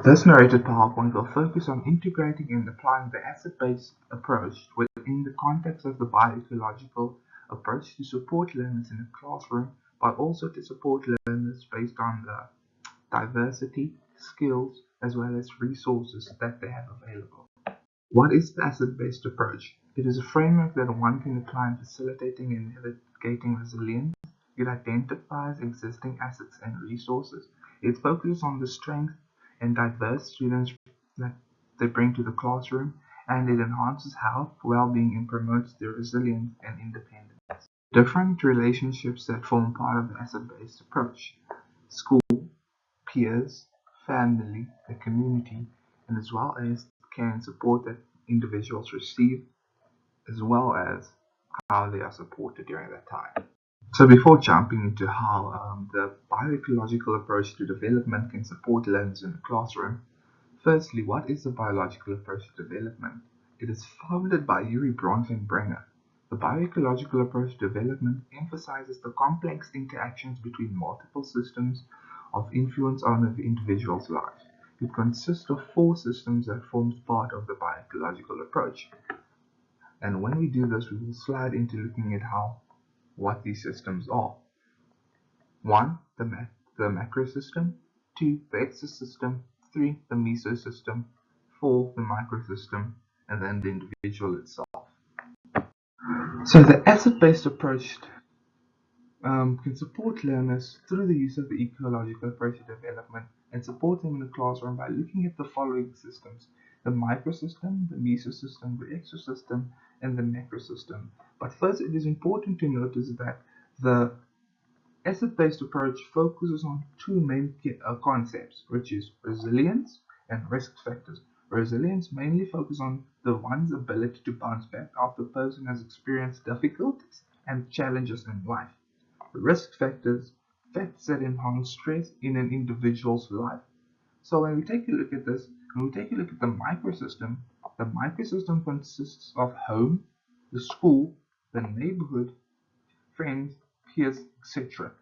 This narrated PowerPoint will focus on integrating and applying the asset-based approach within the context of the bioecological approach to support learners in the classroom, but also to support learners based on the diversity, skills, as well as resources that they have available. What is the asset-based approach? It is a framework that one can apply in facilitating and navigating resilience. It identifies existing assets and resources. It focuses on the strength and diverse students that they bring to the classroom, and it enhances health, well-being, and promotes their resilience and independence. Different relationships that form part of the asset-based approach: school, peers, family, the community, and as well as care and support that individuals receive, as well as how they are supported during that time. So before jumping into how the bioecological approach to development can support learners in the classroom, firstly, what is the biological approach to development? It is founded by Yuri Bronfenbrenner. The bioecological approach to development emphasizes the complex interactions between multiple systems of influence on an individual's life. It consists of 4 systems that forms part of the bioecological approach. And when we do this, we will slide into looking at what these systems are. 1. The macro system. 2. The exosystem. 3. The mesosystem. 4. The microsystem. And then the individual itself. So the asset-based approach can support learners through the use of the ecological approach to development and support them in the classroom by looking at the following systems: the microsystem, the mesosystem, the exosystem, and the macrosystem. But first, it is important to notice that the asset-based approach focuses on 2 main concepts, which is resilience and risk factors. Resilience mainly focuses on the one's ability to bounce back after the person has experienced difficulties and challenges in life. Risk factors that enhance stress in an individual's life. So when we take a look at this, when we take a look at the microsystem consists of home, the school, the neighborhood, friends, peers, etc.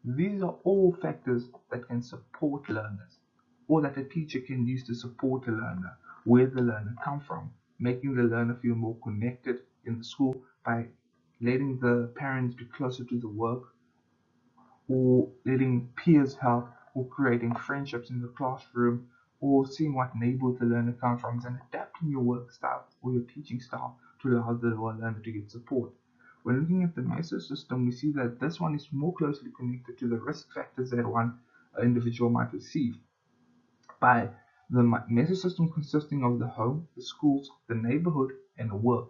These are all factors that can support learners, or that a teacher can use to support a learner, where the learner comes from, making the learner feel more connected in the school by letting the parents be closer to the work, or letting peers help, or creating friendships in the classroom, or seeing what neighborhood the learner comes from, and adapting your work style or your teaching style to allow the learner to get support. When looking at the mesosystem, we see that this one is more closely connected to the risk factors that one individual might receive. By the mesosystem consisting of the home, the schools, the neighborhood, and the work,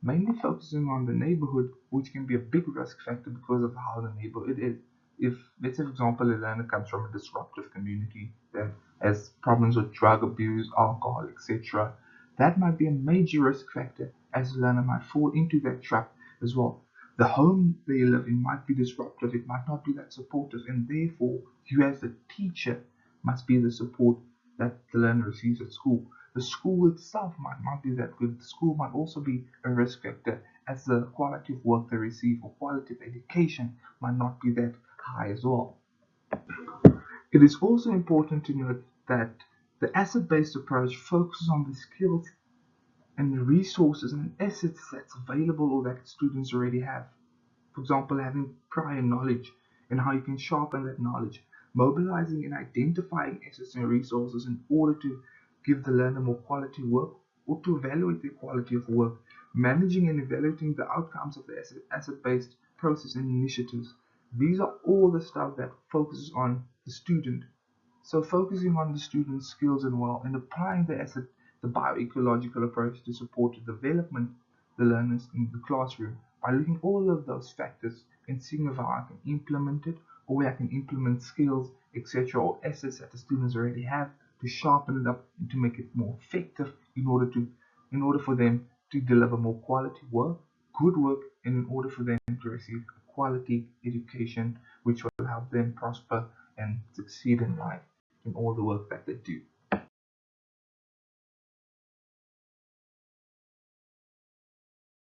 mainly focusing on the neighborhood, which can be a big risk factor because of how the neighborhood is. If, let's say, for example, a learner comes from a disruptive community that has problems with drug abuse, alcohol, etc., that might be a major risk factor, as the learner might fall into that trap as well. The home they live in might be disruptive, it might not be that supportive, and therefore you as the teacher must be the support that the learner receives at school. The school itself might not be that good. The school might also be a risk factor, as the quality of work they receive or quality of education might not be that high as well. It is also important to note that the asset-based approach focuses on the skills and the resources and assets that's available or that students already have. For example, having prior knowledge and how you can sharpen that knowledge, mobilizing and identifying assets and resources in order to give the learner more quality work or to evaluate their quality of work, managing and evaluating the outcomes of the asset-based process and initiatives. These are all the stuff that focuses on the student. So focusing on the student's skills and applying the bioecological approach to support the development of the learners in the classroom by looking at all of those factors and seeing how I can implement it, or where I can implement skills, etc., or assets that the students already have to sharpen it up and to make it more effective in order for them to deliver more quality work, good work, and in order for them to receive a quality education which will help them prosper and succeed in life in all the work that they do.